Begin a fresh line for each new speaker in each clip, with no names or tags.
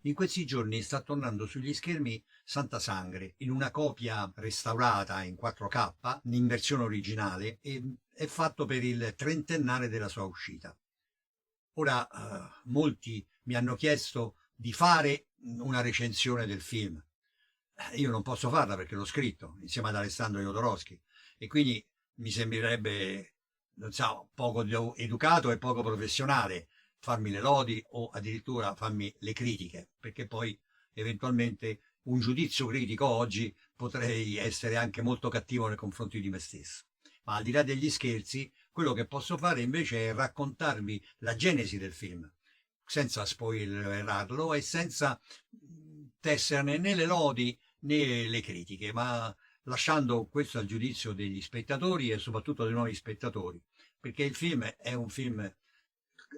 In questi giorni sta tornando sugli schermi Santa Sangre, in una copia restaurata in 4K, in versione originale, e è fatto per il trentennale della sua uscita. Ora, molti mi hanno chiesto di fare una recensione del film. Io non posso farla perché l'ho scritto insieme ad Alessandro Jodorowsky e quindi mi sembrerebbe, non so, poco educato e poco professionale farmi le lodi o addirittura farmi le critiche, perché poi eventualmente un giudizio critico oggi potrei essere anche molto cattivo nei confronti di me stesso. Ma al di là degli scherzi, quello che posso fare invece è raccontarvi la genesi del film, senza spoilerarlo e senza tesserne né le lodi né le critiche, ma lasciando questo al giudizio degli spettatori e soprattutto dei nuovi spettatori, perché il film è un film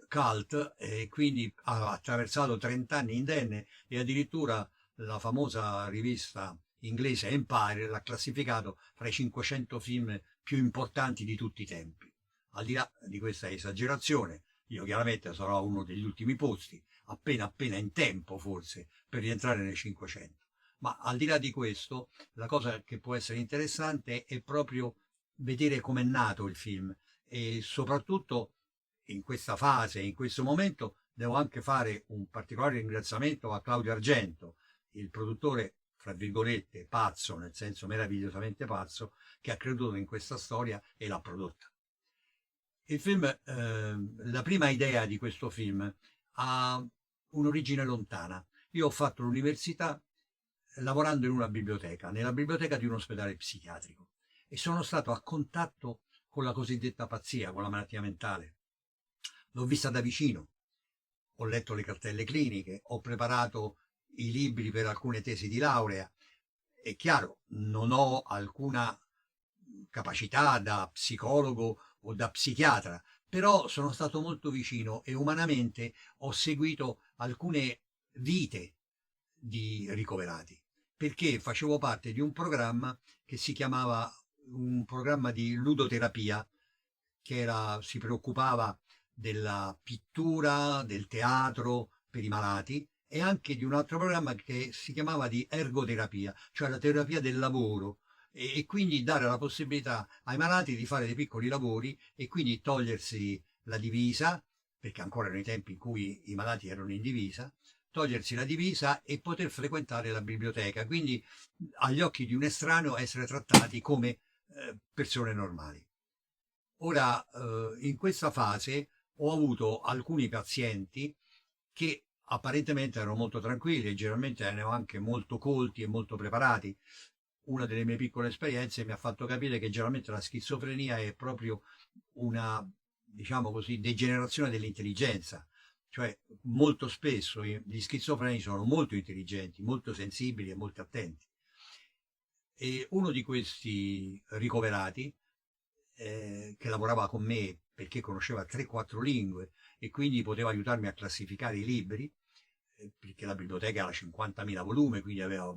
cult e quindi ha attraversato 30 anni indenne e addirittura la famosa rivista inglese Empire l'ha classificato fra i 500 film più importanti di tutti i tempi. Al di là di questa esagerazione, io chiaramente sarò uno degli ultimi posti, appena in tempo forse, per rientrare nei 500. Ma al di là di questo, la cosa che può essere interessante è proprio vedere com'è nato il film e soprattutto in questa fase, in questo momento, devo anche fare un particolare ringraziamento a Claudio Argento, il produttore, fra virgolette, pazzo, nel senso meravigliosamente pazzo, che ha creduto in questa storia e l'ha prodotta. Il film, la prima idea di questo film ha un'origine lontana. Io ho fatto l'università lavorando in una biblioteca, nella biblioteca di un ospedale psichiatrico e sono stato a contatto con la cosiddetta pazzia, con la malattia mentale. L'ho vista da vicino, ho letto le cartelle cliniche, ho preparato i libri per alcune tesi di laurea. È chiaro, non ho alcuna capacità da psicologo o da psichiatra, però sono stato molto vicino e umanamente ho seguito alcune vite di ricoverati, perché facevo parte di un programma che si chiamava un programma di ludoterapia, si preoccupava della pittura, del teatro per i malati e anche di un altro programma che si chiamava di ergoterapia, cioè la terapia del lavoro e quindi dare la possibilità ai malati di fare dei piccoli lavori e quindi togliersi la divisa, perché ancora erano i tempi in cui i malati erano in divisa, togliersi la divisa e poter frequentare la biblioteca, quindi agli occhi di un estraneo essere trattati come persone normali. Ora, in questa fase ho avuto alcuni pazienti che apparentemente erano molto tranquilli e generalmente erano anche molto colti e molto preparati. Una delle mie piccole esperienze mi ha fatto capire che generalmente la schizofrenia è proprio una, diciamo così, degenerazione dell'intelligenza. Cioè, molto spesso gli schizofreni sono molto intelligenti, molto sensibili e molto attenti. E uno di questi ricoverati, che lavorava con me perché conosceva 3-4 lingue e quindi poteva aiutarmi a classificare i libri, perché la biblioteca era 50.000 volumi, quindi aveva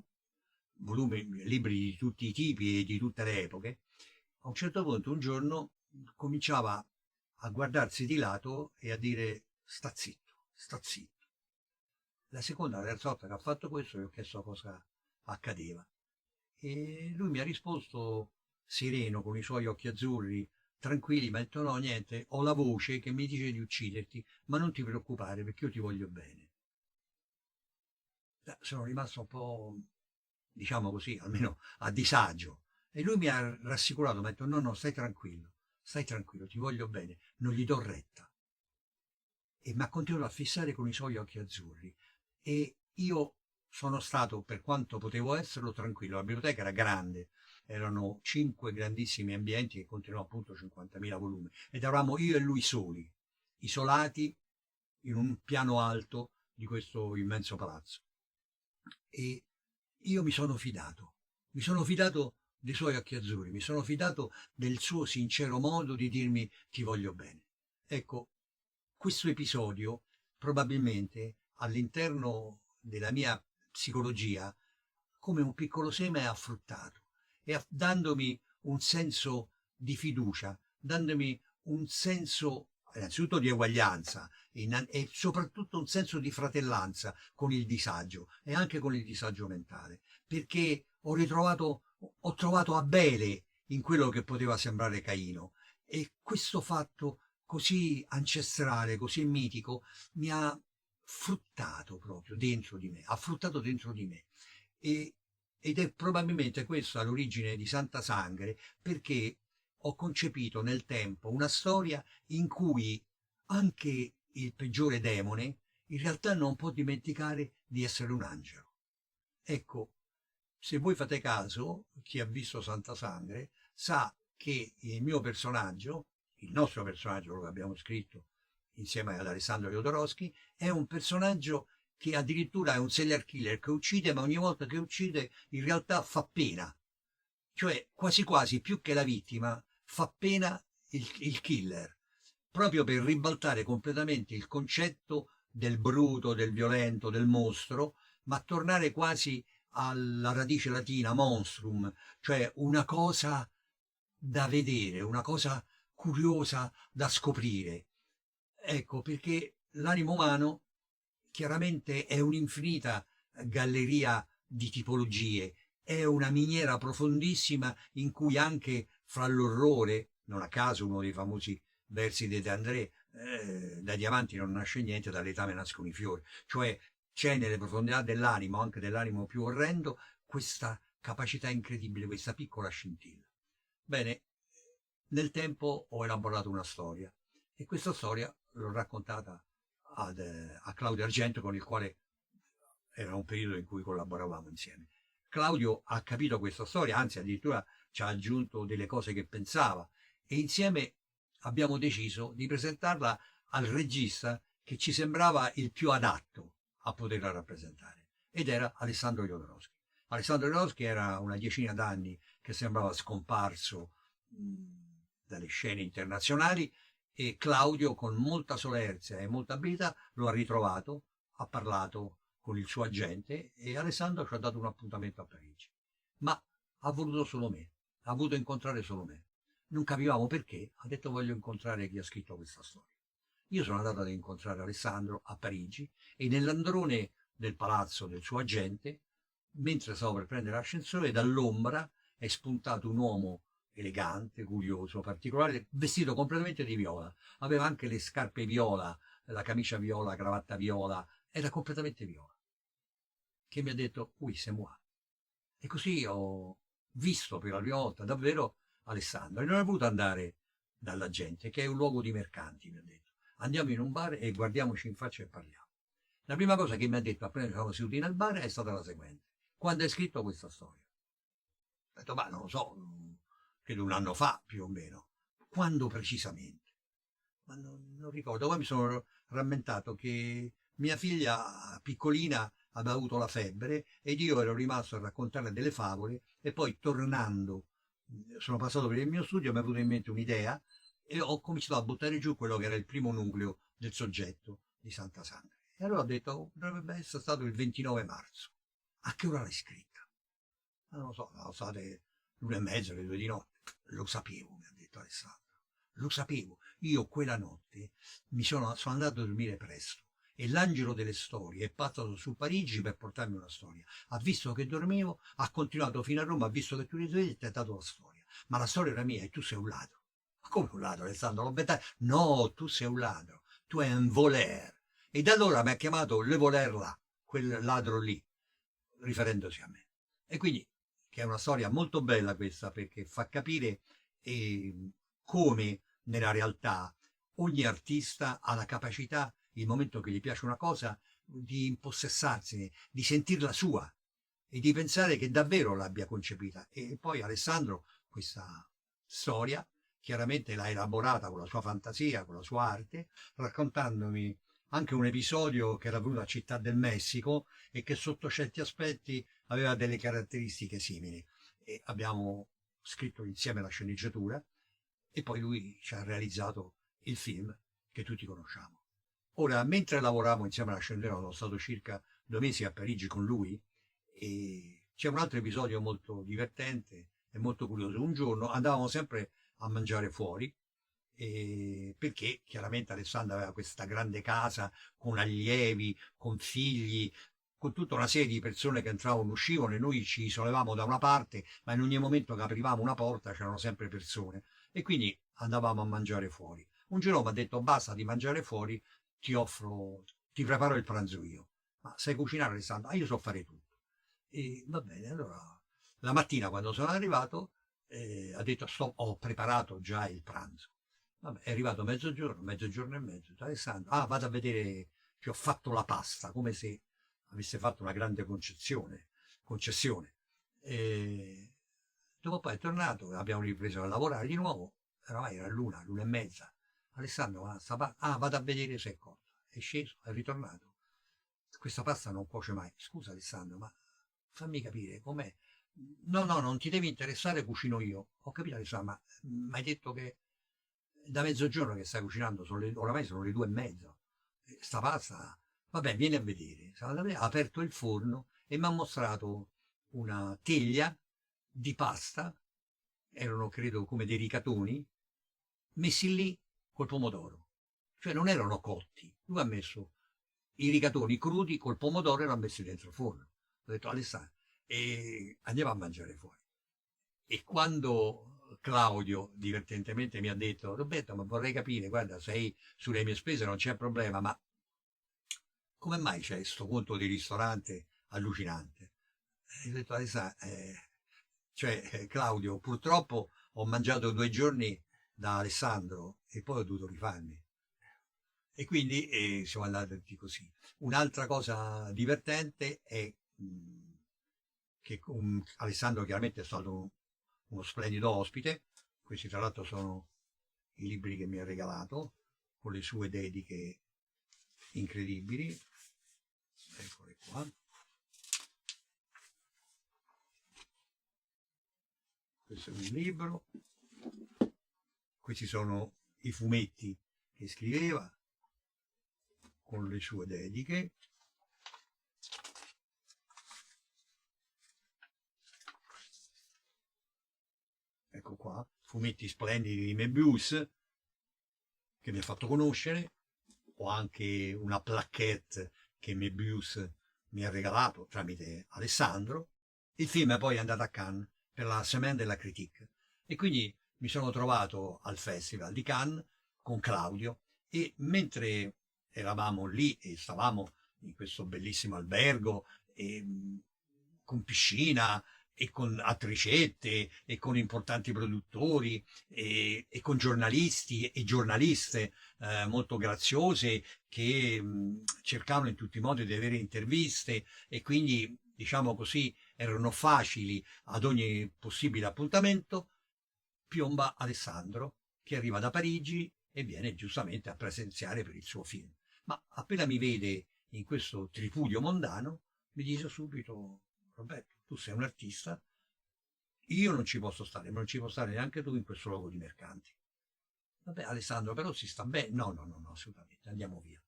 libri di tutti i tipi e di tutte le epoche. A un certo punto, un giorno, cominciava a guardarsi di lato e a dire sta zitto, sta zitto. La seconda, la terza volta che ha fatto questo, gli ho chiesto cosa accadeva. E lui mi ha risposto sereno, con i suoi occhi azzurri, tranquilli, mi ha detto no, niente, ho la voce che mi dice di ucciderti, ma non ti preoccupare perché io ti voglio bene. Sono rimasto un po', diciamo così, almeno a disagio. E lui mi ha rassicurato, mi ha detto no, no, stai tranquillo, ti voglio bene, non gli do retta. E mi ha continuato a fissare con i suoi occhi azzurri. E io sono stato, per quanto potevo esserlo, tranquillo. La biblioteca era grande, erano 5 grandissimi ambienti che contenevano appunto 50.000 volumi ed eravamo io e lui soli, isolati in un piano alto di questo immenso palazzo. E io mi sono fidato dei suoi occhi azzurri, mi sono fidato del suo sincero modo di dirmi ti voglio bene. Ecco, questo episodio probabilmente all'interno della mia psicologia come un piccolo seme ha fruttato e dandomi un senso di fiducia, dandomi un senso innanzitutto di eguaglianza e soprattutto un senso di fratellanza con il disagio e anche con il disagio mentale, perché ho trovato Abele in quello che poteva sembrare Caino, e questo fatto così ancestrale, così mitico, mi ha fruttato proprio dentro di me, ha fruttato dentro di me. E, ed è probabilmente questa l'origine di Santa Sangre, perché ho concepito nel tempo una storia in cui anche il peggiore demone in realtà non può dimenticare di essere un angelo. Ecco, se voi fate caso, chi ha visto Santa Sangre sa che il mio personaggio, il nostro personaggio, lo abbiamo scritto insieme ad Alessandro Jodorowsky, è un personaggio che addirittura è un serial killer che uccide, ma ogni volta che uccide in realtà fa pena. Cioè, quasi quasi, più che la vittima, fa pena il killer, proprio per ribaltare completamente il concetto del bruto, del violento, del mostro, ma tornare quasi alla radice latina monstrum, cioè una cosa da vedere, una cosa curiosa da scoprire. Ecco, perché l'animo umano chiaramente è un'infinita galleria di tipologie, è una miniera profondissima in cui anche fra l'orrore, non a caso uno dei famosi versi di De André, dai diamanti non nasce niente, dall'etame nascono i fiori, cioè c'è nelle profondità dell'animo, anche dell'animo più orrendo, questa capacità incredibile, questa piccola scintilla. Bene, nel tempo ho elaborato una storia e questa storia l'ho raccontata a Claudio Argento, con il quale era un periodo in cui collaboravamo insieme. Claudio ha capito questa storia, anzi addirittura ci ha aggiunto delle cose che pensava, e insieme abbiamo deciso di presentarla al regista che ci sembrava il più adatto a poterla rappresentare, ed era Alessandro Jodorowsky. Alessandro Jodorowsky era una decina d'anni che sembrava scomparso dalle scene internazionali, e Claudio, con molta solerzia e molta abilità, lo ha ritrovato, ha parlato con il suo agente e Alessandro ci ha dato un appuntamento a Parigi. Ma ha voluto solo me, ha voluto incontrare solo me. Non capivamo perché, ha detto voglio incontrare chi ha scritto questa storia. Io sono andato ad incontrare Alessandro a Parigi e nell'androne del palazzo del suo agente, mentre stavo per prendere l'ascensore, dall'ombra è spuntato un uomo elegante, curioso, particolare, vestito completamente di viola. Aveva anche le scarpe viola, la camicia viola, la cravatta viola, era completamente viola. Che mi ha detto, oui, c'est moi. E così ho visto per la prima volta davvero Alessandro. E non è voluto andare dalla gente, che è un luogo di mercanti, mi ha detto. Andiamo in un bar e guardiamoci in faccia e parliamo. La prima cosa che mi ha detto appena siamo seduti nel bar è stata la seguente. Quando hai scritto questa storia? Ho detto, ma non lo so, credo un anno fa più o meno. Quando precisamente? Ma non ricordo. Poi mi sono rammentato che mia figlia piccolina aveva avuto la febbre ed io ero rimasto a raccontarle delle favole, e poi tornando, sono passato per il mio studio, mi è venuta in mente un'idea e ho cominciato a buttare giù quello che era il primo nucleo del soggetto di Santa Sangre. E allora ho detto, dovrebbe essere stato il 29 marzo. A che ora l'hai scritta? Non lo so, sono state l'1:30, le 2 di notte. Lo sapevo, mi ha detto Alessandro. Lo sapevo. Io quella notte sono andato a dormire presto e l'angelo delle storie è passato su Parigi per portarmi una storia. Ha visto che dormivo, ha continuato fino a Roma, ha visto che tu eri sveglio e ti ha dato la storia. Ma la storia era mia e tu sei un ladro. Ma come un ladro, Alessandro? L'ho bettato. No, tu sei un ladro. Tu è un voler. E da allora mi ha chiamato Le Voler là, quel ladro lì, riferendosi a me. E quindi, che è una storia molto bella questa, perché fa capire come nella realtà ogni artista ha la capacità, il momento che gli piace una cosa, di impossessarsene, di sentirla sua e di pensare che davvero l'abbia concepita. E poi Alessandro questa storia chiaramente l'ha elaborata con la sua fantasia, con la sua arte, raccontandomi anche un episodio che era avvenuto a Città del Messico e che sotto certi aspetti aveva delle caratteristiche simili. E abbiamo scritto insieme la sceneggiatura e poi lui ci ha realizzato il film che tutti conosciamo. Ora, mentre lavoravamo insieme alla sceneggiatura, sono stato circa 2 mesi a Parigi con lui, e c'è un altro episodio molto divertente e molto curioso. Un giorno andavamo sempre a mangiare fuori perché chiaramente Alessandro aveva questa grande casa con allievi, con figli, con tutta una serie di persone che entravano e uscivano e noi ci isolevamo da una parte, ma in ogni momento che aprivamo una porta c'erano sempre persone e quindi andavamo a mangiare fuori. Un giorno mi ha detto basta di mangiare fuori, ti preparo il pranzo io. Ma sai cucinare Alessandro? Ah, io so fare tutto. E va bene, allora la mattina quando sono arrivato ha detto ho preparato già il pranzo. Vabbè, è arrivato mezzogiorno e mezzo. Alessandro, ah, vado a vedere che ho fatto la pasta, come se avesse fatto una grande concessione. E dopo poi è tornato, abbiamo ripreso a lavorare di nuovo, oramai era l'una e mezza. Alessandro, vado a vedere se è cotta. È sceso, è ritornato. Questa pasta non cuoce mai. Scusa Alessandro, ma fammi capire com'è. No, no, non ti devi interessare, cucino io. Ho capito Alessandro, ma mi hai detto che da mezzogiorno che stai cucinando, oramai sono le 2:30. Sta pasta, vabbè, vieni a vedere. Ha aperto il forno e mi ha mostrato una teglia di pasta, erano credo come dei ricatoni, messi lì col pomodoro. Cioè non erano cotti. Lui ha messo i rigatoni crudi col pomodoro e l'ha messi dentro il forno. Ho detto Alessandro, e andiamo a mangiare fuori. E quando Claudio divertentemente mi ha detto Roberto, ma vorrei capire, guarda, sei sulle mie spese, non c'è problema, ma come mai c'è questo conto di ristorante allucinante? E ho detto Alessandro, Claudio, purtroppo ho mangiato 2 giorni da Alessandro e poi ho dovuto rifarmi. E quindi siamo andati così. Un'altra cosa divertente è che Alessandro chiaramente è stato uno splendido ospite. Questi tra l'altro sono i libri che mi ha regalato, con le sue dediche incredibili. Eccole qua. Questo è un libro. Questi sono i fumetti che scriveva con le sue dediche. Ecco qua, fumetti splendidi di Möbius che mi ha fatto conoscere. Ho anche una plaquette che Möbius mi ha regalato tramite Alessandro. Il film è poi andato a Cannes per la Semaine de la Critique e quindi mi sono trovato al Festival di Cannes con Claudio e mentre eravamo lì e stavamo in questo bellissimo albergo con piscina e con attricette e con importanti produttori e con giornalisti e giornaliste molto graziose che cercavano in tutti i modi di avere interviste e quindi diciamo così erano facili ad ogni possibile appuntamento, piomba Alessandro che arriva da Parigi e viene giustamente a presenziare per il suo film. Ma appena mi vede in questo tripudio mondano, mi dice subito, Roberto, tu sei un artista, io non ci posso stare, ma non ci può stare neanche tu in questo luogo di mercanti. Vabbè, Alessandro, però si sta bene. No, no, no, no, assolutamente, andiamo via.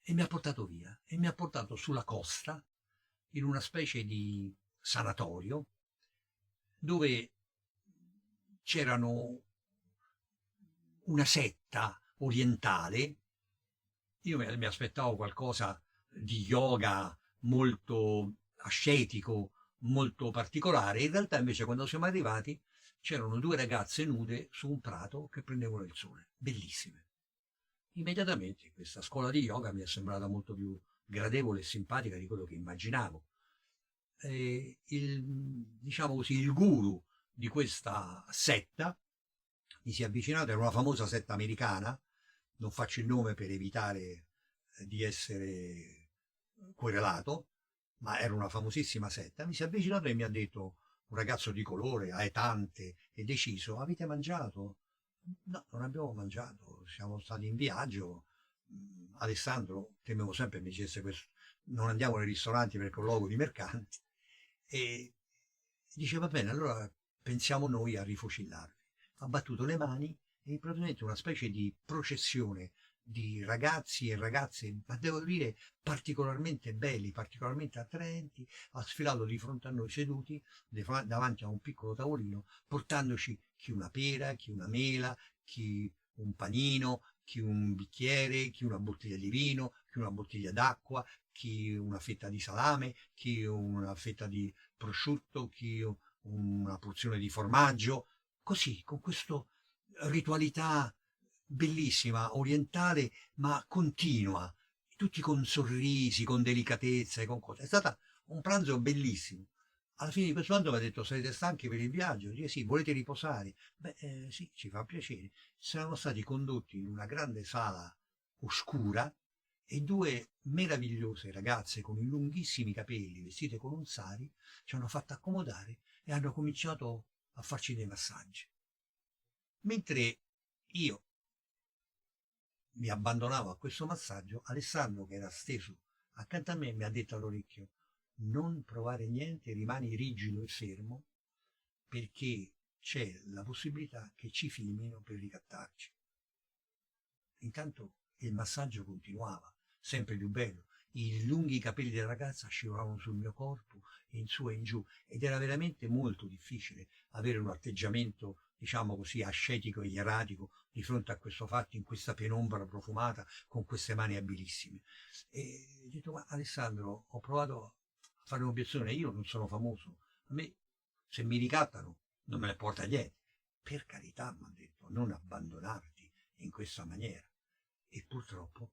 E mi ha portato via, e mi ha portato sulla costa, in una specie di sanatorio, dove c'erano una setta orientale. Io mi aspettavo qualcosa di yoga molto ascetico, molto particolare. In realtà invece quando siamo arrivati c'erano 2 ragazze nude su un prato che prendevano il sole, bellissime. Immediatamente questa scuola di yoga mi è sembrata molto più gradevole e simpatica di quello che immaginavo. Diciamo così, il guru di questa setta mi si è avvicinato, era una famosa setta americana, non faccio il nome per evitare di essere querelato, ma era una famosissima setta, mi si è avvicinato e mi ha detto, un ragazzo di colore, aetante e deciso, avete mangiato? No, non abbiamo mangiato, siamo stati in viaggio. Alessandro, temevo sempre mi dicesse questo, non andiamo nei ristoranti perché è un luogo di mercanti. E dice, va bene, allora pensiamo noi a rifocillarvi. Ha battuto le mani e praticamente una specie di processione di ragazzi e ragazze, ma devo dire particolarmente belli, particolarmente attraenti, ha sfilato di fronte a noi seduti davanti a un piccolo tavolino, portandoci chi una pera, chi una mela, chi un panino, chi un bicchiere, chi una bottiglia di vino, chi una bottiglia d'acqua, chi una fetta di salame, chi una fetta di prosciutto, chi una porzione di formaggio, così, con questa ritualità bellissima, orientale, ma continua, tutti con sorrisi, con delicatezza e con cose. È stato un pranzo bellissimo. Alla fine di questo pranzo mi ha detto: "Sarete stanchi per il viaggio?" Dice: "Sì, volete riposare?" Beh, sì, ci fa piacere. Siamo stati condotti in una grande sala oscura e due meravigliose ragazze con i lunghissimi capelli, vestite con un sari, ci hanno fatto accomodare e hanno cominciato a farci dei massaggi. Mentre io mi abbandonavo a questo massaggio, Alessandro, che era steso accanto a me, mi ha detto all'orecchio: "Non provare niente, rimani rigido e fermo, perché c'è la possibilità che ci filmino per ricattarci." Intanto il massaggio continuava, sempre più bello. I lunghi capelli della ragazza scivolavano sul mio corpo, in su e in giù, ed era veramente molto difficile avere un atteggiamento, diciamo così, ascetico e ieratico di fronte a questo fatto, in questa penombra profumata, con queste mani abilissime. E ho detto: "Ma Alessandro, ho provato a fare un'obiezione, io non sono famoso, a me se mi ricattano non me ne porta niente." "Per carità", mi ha detto, "non abbandonarti in questa maniera." E purtroppo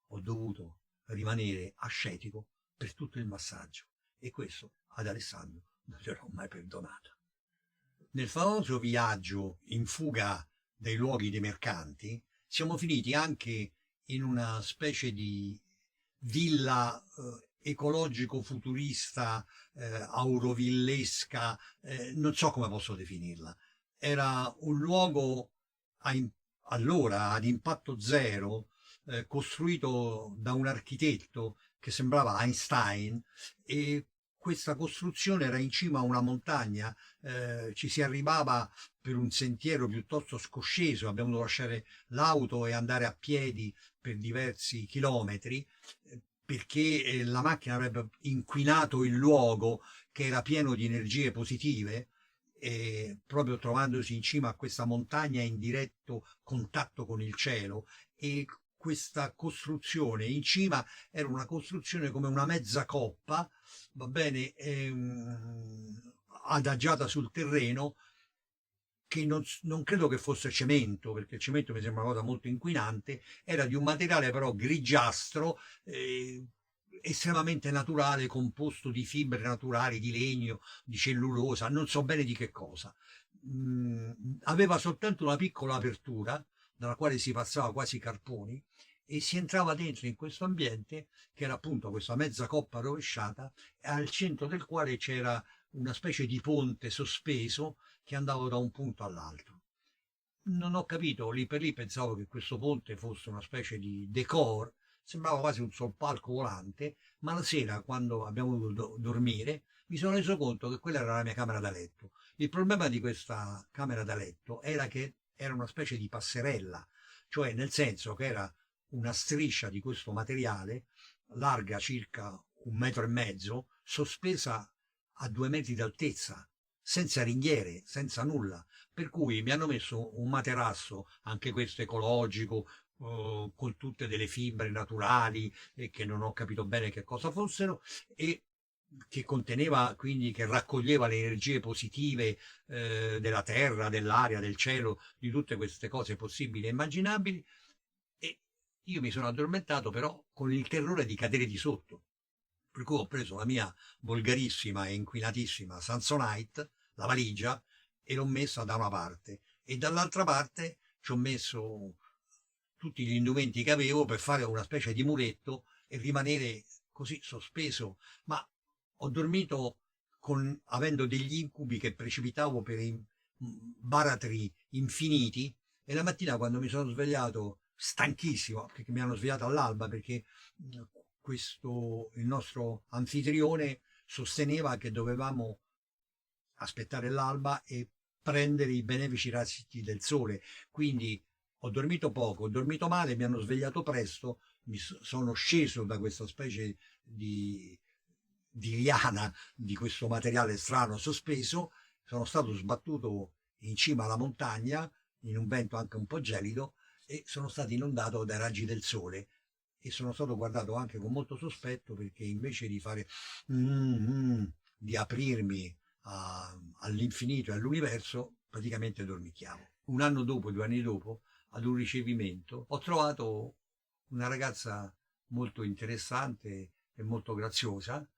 ho dovuto rimanere ascetico per tutto il massaggio, e questo ad Alessandro non gliel'ho mai perdonato. Nel famoso viaggio in fuga dai luoghi dei mercanti siamo finiti anche in una specie di villa ecologico-futurista, aurovillesca, non so come posso definirla. Era un luogo a im- allora ad impatto zero, costruito da un architetto che sembrava Einstein, e questa costruzione era in cima a una montagna. Ci si arrivava per un sentiero piuttosto scosceso, abbiamo dovuto lasciare l'auto e andare a piedi per diversi chilometri, perché la macchina avrebbe inquinato il luogo, che era pieno di energie positive, e proprio trovandosi in cima a questa montagna in diretto contatto con il cielo. E questa costruzione in cima era una costruzione come una mezza coppa, va bene, adagiata sul terreno, che non credo che fosse cemento, perché il cemento mi sembra una cosa molto inquinante. Era di un materiale però grigiastro, estremamente naturale, composto di fibre naturali, di legno, di cellulosa, non so bene di che cosa. Aveva soltanto una piccola apertura dalla quale si passava quasi carponi, e si entrava dentro in questo ambiente, che era appunto questa mezza coppa rovesciata, al centro del quale c'era una specie di ponte sospeso che andava da un punto all'altro. Non ho capito, lì per lì pensavo che questo ponte fosse una specie di decor, sembrava quasi un soppalco volante, ma la sera, quando abbiamo dovuto dormire, mi sono reso conto che quella era la mia camera da letto. Il problema di questa camera da letto era che era una specie di passerella, cioè nel senso che era una striscia di questo materiale, larga circa 1,5 metri, sospesa a 2 metri d'altezza, senza ringhiere, senza nulla. Per cui mi hanno messo un materasso, anche questo ecologico, con tutte delle fibre naturali, che non ho capito bene che cosa fossero, e che conteneva, quindi, che raccoglieva le energie positive della terra, dell'aria, del cielo, di tutte queste cose possibili e immaginabili. E io mi sono addormentato però con il terrore di cadere di sotto, per cui ho preso la mia volgarissima e inquinatissima Samsonite, la valigia, e l'ho messa da una parte, e dall'altra parte ci ho messo tutti gli indumenti che avevo per fare una specie di muretto e rimanere così sospeso. Ma ho dormito avendo degli incubi che precipitavo per baratri infiniti, e la mattina, quando mi sono svegliato stanchissimo, perché mi hanno svegliato all'alba, perché il nostro anfitrione sosteneva che dovevamo aspettare l'alba e prendere i benefici razzi del sole. Quindi ho dormito poco, ho dormito male, mi hanno svegliato presto, sono sceso da questa specie di liana, di questo materiale strano sospeso, sono stato sbattuto in cima alla montagna, in un vento anche un po' gelido, e sono stato inondato dai raggi del sole e sono stato guardato anche con molto sospetto perché invece di fare di aprirmi all'infinito e all'universo, praticamente dormicchiavo. Un anno dopo, 2 anni dopo, ad un ricevimento, ho trovato una ragazza molto interessante e molto graziosa,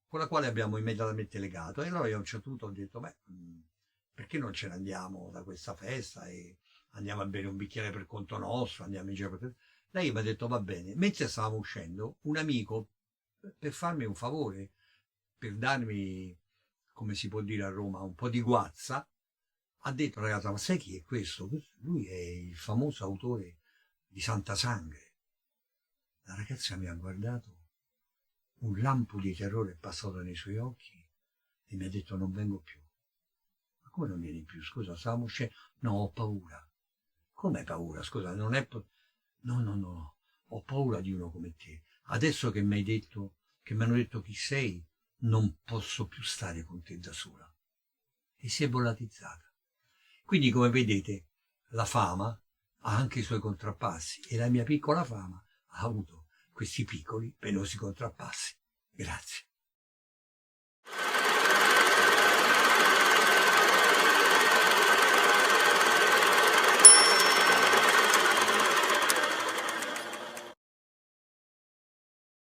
con la quale abbiamo immediatamente legato. E allora io a un certo punto ho detto, beh, perché non ce ne andiamo da questa festa e andiamo a bere un bicchiere per conto nostro, andiamo in giro per... Lei mi ha detto, va bene. Mentre stavamo uscendo, un amico, per farmi un favore, per darmi, come si può dire a Roma, un po' di guazza, ha detto, ragazza, ma sai chi è questo? Lui è il famoso autore di Santa Sangre. La ragazza mi ha guardato, un lampo di terrore è passato nei suoi occhi e mi ha detto non vengo più. Ma come non vieni più? Scusa, stavamo uscendo. No, ho paura. Come paura? Scusa, non è... No, no, no, ho paura di uno come te. Adesso che mi hai detto, che mi hanno detto chi sei, non posso più stare con te da sola. E si è volatizzata. Quindi, come vedete, la fama ha anche i suoi contrappassi e la mia piccola fama ha avuto questi piccoli, penosi contrappassi. Grazie.